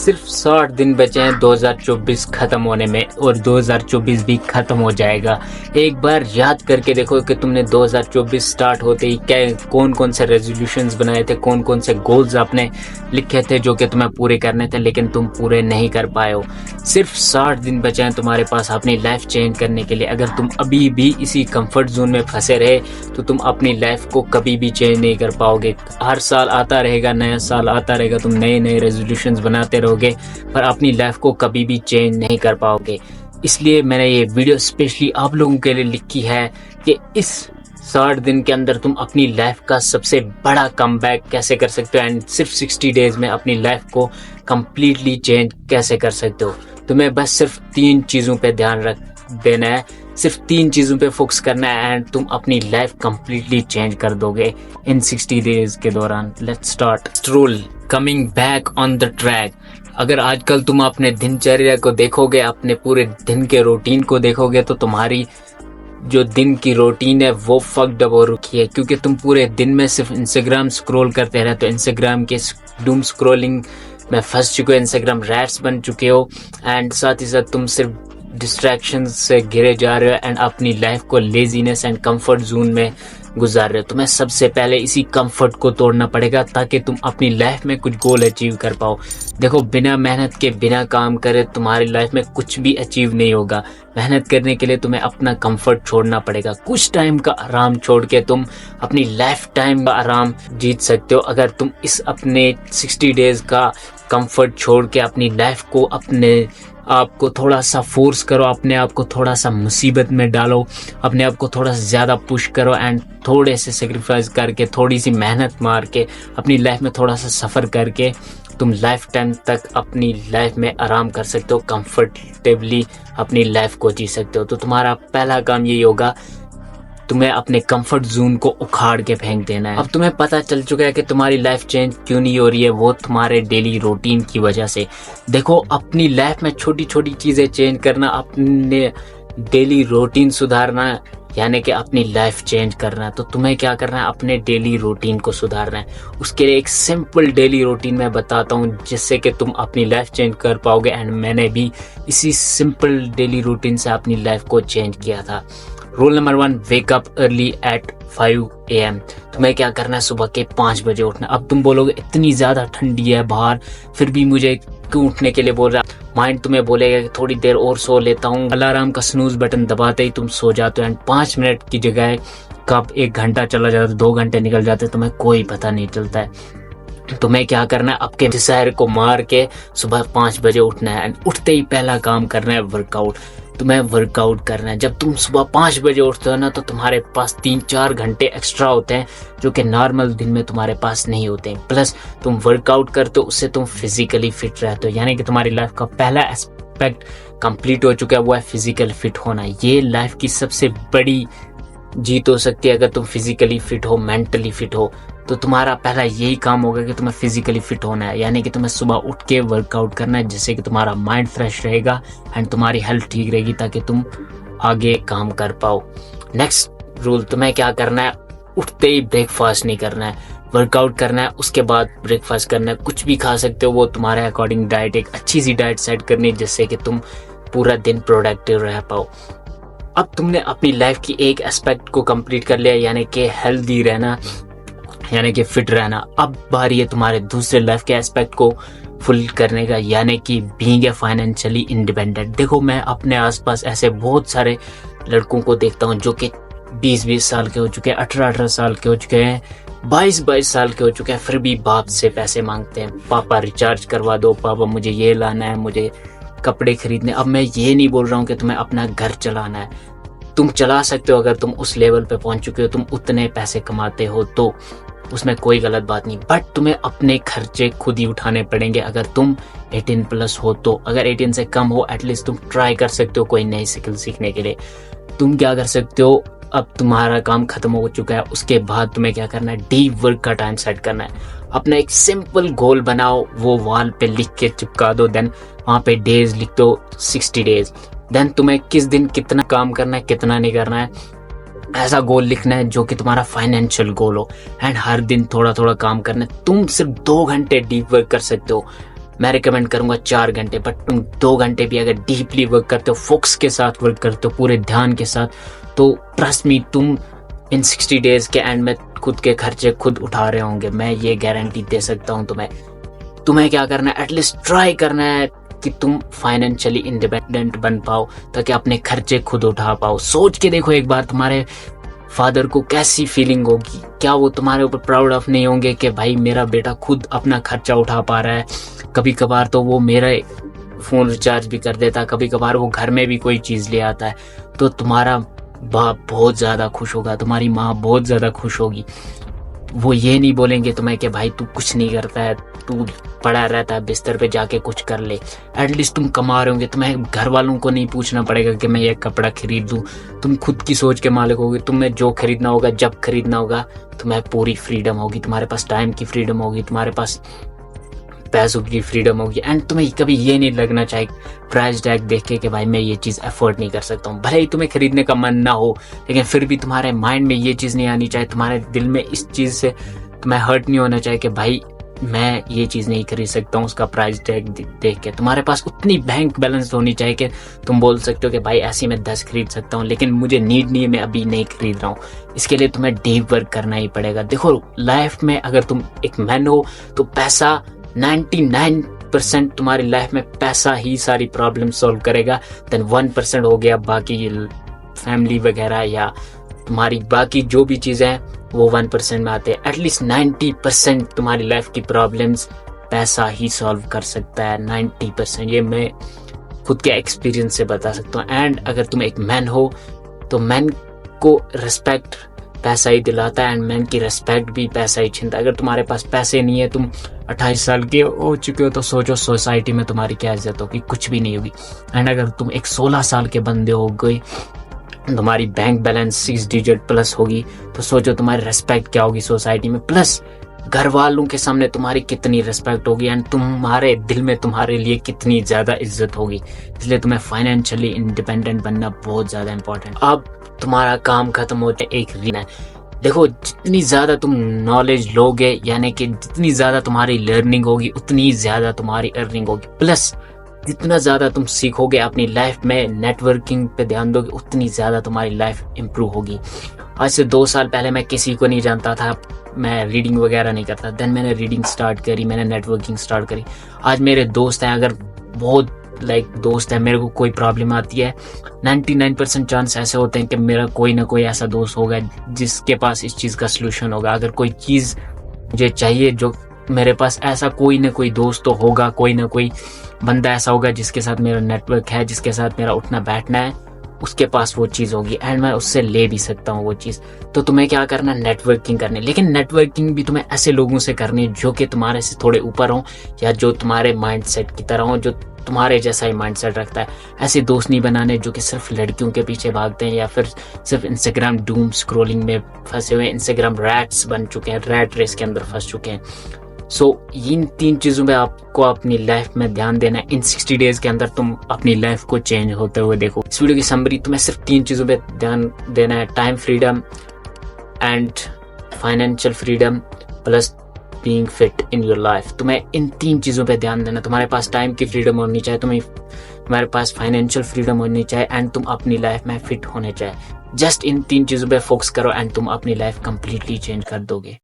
सिर्फ 60 दिन बचे हैं 2024 खत्म होने में और 2024 भी खत्म हो जाएगा। एक बार याद करके देखो कि तुमने 2024 स्टार्ट होते ही क्या कौन कौन से रेजोल्यूशंस बनाए थे, कौन कौन से गोल्स आपने लिखे थे जो कि तुम्हें पूरे करने थे लेकिन तुम पूरे नहीं कर पाए हो। सिर्फ 60 दिन बचे हैं तुम्हारे पास अपनी लाइफ चेंज करने के लिए। अगर तुम अभी भी इसी कंफर्ट जोन में फंसे रहे तो तुम अपनी लाइफ को कभी भी चेंज नहीं कर पाओगे। हर साल आता रहेगा, नया साल आता रहेगा, तुम नए नए रेजोल्यूशंस बनाते रहोगे पर अपनी लाइफ को कभी भी चेंज नहीं कर पाओगे। इसलिए मैंने ये वीडियो स्पेशली आप लोगों के लिए लिखी है कि इस 60 दिन के अंदर तुम अपनी लाइफ का सबसे बड़ा कमबैक कैसे कर सकते हो एंड सिर्फ 60 डेज में अपनी लाइफ को कंप्लीटली चेंज कैसे कर सकते हो। तुम्हें बस सिर्फ 3 चीज़ों पे ध्यान रख देना है, सिर्फ 3 चीज़ों पे फोकस करना है एंड तुम अपनी लाइफ कंप्लीटली चेंज कर दोगे इन 60 डेज के दौरान। Let's start. Rule coming back on the track. अगर आजकल तुम अपने दिनचर्या को देखोगे, अपने पूरे दिन के रूटीन को देखोगे तो तुम्हारी जो दिन की रूटीन है वो फक्ड अप हो रखी है, क्योंकि तुम पूरे दिन में सिर्फ इंस्टाग्राम स्क्रॉल करते रहते हो। इंस्टाग्राम के डूम स्क्रॉलिंग में फंस चुके हो, इंस्टाग्राम रैट्स बन चुके हो एंड साथ ही साथ तुम सिर्फ डिस्ट्रैक्शन से घिरे जा रहे हो एंड अपनी लाइफ को लेजीनेस एंड कंफर्ट जोन में गुजार रहे हो। तुम्हें सबसे पहले इसी कंफर्ट को तोड़ना पड़ेगा ताकि तुम अपनी लाइफ में कुछ गोल अचीव कर पाओ। देखो, बिना मेहनत के, बिना काम करे तुम्हारी लाइफ में कुछ भी अचीव नहीं होगा। मेहनत करने के लिए तुम्हें अपना कंफर्ट छोड़ना पड़ेगा। कुछ टाइम का आराम छोड़ के तुम अपनी लाइफ टाइम का आराम जीत सकते हो अगर तुम इस अपने 60 डेज का कंफर्ट छोड़ के अपनी लाइफ को, अपने आपको थोड़ा सा फोर्स करो, अपने आप को थोड़ा सा मुसीबत में डालो, अपने आप को थोड़ा सा ज़्यादा पुश करो एंड थोड़े से सेक्रीफाइस करके, थोड़ी सी मेहनत मार के, अपनी लाइफ में थोड़ा सा सफ़र करके तुम लाइफ टाइम तक अपनी लाइफ में आराम कर सकते हो, कंफर्टेबली अपनी लाइफ को जी सकते हो। तो तुम्हारा पहला काम यही होगा, तुम्हें अपने कंफर्ट जोन को उखाड़ के फेंक देना है। अब तुम्हें पता चल चुका है कि तुम्हारी लाइफ चेंज क्यों नहीं हो रही है, वो तुम्हारे डेली रूटीन की वजह से। देखो, अपनी लाइफ में छोटी छोटी चीजें चेंज करना, अपने डेली रूटीन सुधारना यानी कि अपनी लाइफ चेंज करना। तो तुम्हें क्या करना है, अपने डेली रूटीन को सुधारना है। उसके लिए एक सिंपल डेली रूटीन मैं बताता हूँ जिससे कि तुम अपनी लाइफ चेंज कर पाओगे एंड मैंने भी इसी सिंपल डेली रूटीन से अपनी लाइफ को चेंज किया था। Rule number 1, wake up early at 5 AM। तुम्हें क्या करना है, सुबह के 5 बजे उठना। अब तुम बोलोगे इतनी ज़्यादा ठंडी है बाहर, फिर भी मुझे क्यों उठने के लिए बोल रहा। माइंड तुम्हें बोलेगा कि थोड़ी देर और सो लेता हूँ। अलार्म का स्नूज बटन दबाते ही तुम सो जाते हो एंड 5 मिनट की जगह कब 1 घंटा चला जाता है, 2 घंटे निकल जाते, तुम्हें कोई पता नहीं चलता है। तुम्हें क्या करना है, आपके डिजायर को मार के सुबह 5 बजे उठना है एंड उठते ही पहला काम करना है वर्कआउट। तुम्हें वर्कआउट करना है। जब तुम सुबह 5 बजे उठते हो ना तो तुम्हारे पास 3-4 घंटे एक्स्ट्रा होते हैं जो कि नॉर्मल दिन में तुम्हारे पास नहीं होते हैं। प्लस तुम वर्कआउट करते हो, उससे तुम फिजिकली फिट रहते हो, यानी कि तुम्हारी लाइफ का पहला एस्पेक्ट कंप्लीट हो चुका है, वो है फिजिकल फिट होना। ये लाइफ की सबसे बड़ी जीत हो सकती है। अगर तुम फिजिकली फिट हो, मेंटली फिट हो, तो तुम्हारा पहला यही काम होगा कि तुम्हें फिजिकली फिट होना है, यानी कि तुम्हें सुबह उठ के वर्कआउट करना है जिससे कि तुम्हारा माइंड फ्रेश रहेगा एंड तुम्हारी हेल्थ ठीक रहेगी ताकि तुम आगे काम कर पाओ। नेक्स्ट रूल, तुम्हें क्या करना है, उठते ही ब्रेकफास्ट नहीं करना है, वर्कआउट करना है, उसके बाद ब्रेकफास्ट करना है। कुछ भी खा सकते हो, वो तुम्हारे अकॉर्डिंग डाइट, एक अच्छी सी डाइट सेट करनी है जिससे कि तुम पूरा दिन प्रोडक्टिव रह पाओ। अब तुमने अपनी लाइफ की एक एस्पेक्ट को कंप्लीट कर लिया, यानी कि हेल्दी रहना, यानी कि फिट रहना। अब बारी है तुम्हारे दूसरे लाइफ के एस्पेक्ट को फुल करने का, यानी कि बीइंग ए फाइनेंशियली इंडिपेंडेंट। देखो, मैं अपने आसपास ऐसे बहुत सारे लड़कों को देखता हूँ जो कि 20-20 साल के हो चुके हैं, 18-18 साल के हो चुके हैं, 22-22 साल के हो चुके हैं, फिर भी बाप से पैसे मांगते हैं। पापा रिचार्ज करवा दो, पापा मुझे ये लाना है, मुझे कपड़े खरीदने। अब मैं ये नहीं बोल रहा हूँ कि तुम्हें अपना घर चलाना है, तुम चला सकते हो अगर तुम उस लेवल पे पहुंच चुके हो, तुम उतने पैसे कमाते हो तो उसमें कोई गलत बात नहीं। बट तुम्हें अपने खर्चे खुद ही उठाने पड़ेंगे अगर तुम 18+ हो तो। अगर 18 से कम हो, एटलीस्ट तुम ट्राई कर सकते हो कोई नई स्किल सीखने के लिए। तुम क्या कर सकते हो, अब तुम्हारा काम खत्म हो चुका है, उसके बाद तुम्हें क्या करना है, डीप वर्क का टाइम सेट करना है। अपना एक सिंपल गोल बनाओ, वो वॉल पे लिख के चिपका दो, देन वहाँ पे डेज लिख दो, 60 डेज। देन तुम्हें किस दिन कितना काम करना है, कितना नहीं करना है, ऐसा गोल लिखना है जो कि तुम्हारा फाइनेंशियल गोल हो एंड हर दिन थोड़ा थोड़ा काम करना है। तुम सिर्फ 2 घंटे डीप वर्क कर सकते हो मैं रिकमेंड करूंगा 4 घंटे, बट तुम 2 घंटे भी अगर डीपली वर्क करते हो, फोकस के साथ वर्क करते हो, पूरे ध्यान के साथ, तो ट्रस्ट मी, तुम इन 60 डेज के एंड में खुद के खर्चे खुद उठा रहे होंगे। मैं ये गारंटी दे सकता हूँ तुम्हें क्या करना है, एटलीस्ट ट्राई करना है कि तुम फाइनेंशियली इंडिपेंडेंट बन पाओ, ताकि अपने खर्चे खुद उठा पाओ। सोच के देखो एक बार, तुम्हारे फादर को कैसी फीलिंग होगी। क्या वो तुम्हारे ऊपर प्राउड ऑफ नहीं होंगे कि भाई मेरा बेटा खुद अपना खर्चा उठा पा रहा है। कभी कभार तो वो मेरा फोन रिचार्ज भी कर देता, कभी कभार वो घर में भी कोई चीज ले आता है। तो तुम्हारा बाप बहुत ज्यादा खुश होगा, तुम्हारी माँ बहुत ज्यादा खुश होगी। वो ये नहीं बोलेंगे तुम्हें कि भाई तू कुछ नहीं करता है, तू पड़ा रहता है बिस्तर पे, जाके कुछ कर ले। एटलीस्ट तुम कमा रहे होंगे, तुम्हें घर वालों को नहीं पूछना पड़ेगा कि मैं ये कपड़ा खरीद दूं। तुम खुद की सोच के मालिक होगे, तुम्हें जो खरीदना होगा जब खरीदना होगा, तुम्हें पूरी फ्रीडम होगी। तुम्हारे पास टाइम की फ्रीडम होगी, तुम्हारे पास पैसों की फ्रीडम होगी, एंड तुम्हें कभी ये नहीं लगना चाहिए प्राइस टैग देख के कि भाई मैं ये चीज़ अफोर्ड नहीं कर सकता हूँ। भले ही तुम्हें खरीदने का मन ना हो, लेकिन फिर भी तुम्हारे माइंड में ये चीज़ नहीं आनी चाहिए, तुम्हारे दिल में इस चीज़ से तुम्हें हर्ट नहीं होना चाहिए कि भाई मैं ये चीज़ नहीं खरीद सकता हूँ उसका प्राइस टैग देख के। तुम्हारे पास उतनी बैंक बैलेंस होनी चाहिए कि तुम बोल सकते हो कि भाई ऐसे मैं 10 खरीद सकता हूँ, लेकिन मुझे नीड नहीं है, मैं अभी नहीं खरीद रहा हूँ। इसके लिए तुम्हें डीप वर्क करना ही पड़ेगा। देखो लाइफ में अगर तुम एक मैन हो तो पैसा 99% तुम्हारी लाइफ में पैसा ही सारी प्रॉब्लम सॉल्व करेगा। देन 1% हो गया बाकी फैमिली वगैरह या तुम्हारी बाकी जो भी चीज़ें हैं वो 1% में आते हैं। एटलीस्ट 90% तुम्हारी लाइफ की प्रॉब्लम्स पैसा ही सॉल्व कर सकता है। 90%, ये मैं खुद के एक्सपीरियंस से बता सकता हूँ। एंड अगर तुम एक मैन हो तो मैन को रिस्पेक्ट पैसा ही दिलाता है, एंड मैन की रिस्पेक्ट भी पैसा ही छीनता है। अगर तुम्हारे पास पैसे नहीं है, तुम 28 साल के हो चुके हो, तो सोचो सोसाइटी में तुम्हारी क्या इज्जत होगी, कुछ भी नहीं होगी। एंड अगर तुम एक 16 साल के बंदे हो गए, तुम्हारी बैंक बैलेंस 6 डिजिट प्लस होगी, तो सोचो तुम्हारी रिस्पेक्ट क्या होगी सोसाइटी में, प्लस घर वालों के सामने तुम्हारी कितनी रिस्पेक्ट होगी, एंड तुम्हारे दिल में तुम्हारे लिए कितनी ज्यादा इज्जत होगी। इसलिए तुम्हें फाइनेंशियली इंडिपेंडेंट बनना बहुत ज्यादा इंपॉर्टेंट। अब तुम्हारा काम खत्म होते एक रीन है। देखो जितनी ज्यादा तुम नॉलेज लोगे, यानी कि जितनी ज्यादा तुम्हारी लर्निंग होगी उतनी ज्यादा तुम्हारी अर्निंग होगी, प्लस जितना ज्यादा तुम सीखोगे अपनी लाइफ में, नेटवर्किंग पे ध्यान दोगे, उतनी ज्यादा तुम्हारी लाइफ इंप्रूव होगी। आज से 2 साल पहले मैं किसी को नहीं जानता था, मैं रीडिंग वगैरह नहीं करता। देन मैंने रीडिंग स्टार्ट करी, मैंने नेटवर्किंग स्टार्ट करी। आज मेरे दोस्त हैं, अगर बहुत दोस्त है, मेरे को कोई प्रॉब्लम आती है, 99% चांस ऐसे होते हैं कि मेरा कोई ना कोई ऐसा दोस्त होगा जिसके पास इस चीज़ का सलूशन होगा। अगर कोई चीज़ मुझे चाहिए, जो मेरे पास ऐसा कोई ना कोई दोस्त तो होगा, कोई ना कोई बंदा ऐसा होगा जिसके साथ मेरा नेटवर्क है, जिसके साथ मेरा उठना बैठना है, उसके पास वो चीज़ होगी, एंड मैं उससे ले भी सकता हूँ वो चीज़। तो तुम्हें क्या करना, नेटवर्किंग करनी, लेकिन नेटवर्किंग भी तुम्हें ऐसे लोगों से करनी जो कि तुम्हारे से थोड़े ऊपर हों, या जो तुम्हारे माइंडसेट की तरह हों, जो तुम्हारे जैसा ही माइंडसेट रखता है। ऐसे दोस्त नहीं बनाने जो कि सिर्फ लड़कियों के पीछे भागते हैं, या फिर सिर्फ इंस्टाग्राम डूम स्क्रोलिंग में फंसे हुए, इंस्टाग्राम रैट्स बन चुके हैं, रैट रेस के अंदर फंस चुके हैं। सो इन 3 चीज़ों पे आपको अपनी लाइफ में ध्यान देना है। इन 60 डेज के अंदर तुम अपनी लाइफ को चेंज होते हुए देखो। इस वीडियो की समरी, तुम्हें सिर्फ 3 चीज़ों पे ध्यान देना है, time freedom and financial freedom plus being fit in your life. तुम्हें इन 3 चीज़ों पे ध्यान देना। तुम्हारे पास टाइम की फ्रीडम होनी चाहिए, तुम्हारे पास फाइनेंशियल फ्रीडम होनी चाहिए, एंड तुम अपनी लाइफ में फिट होने चाहिए। जस्ट इन 3 चीज़ों पे फोकस करो एंड तुम अपनी लाइफ कंप्लीटली चेंज कर दोगे।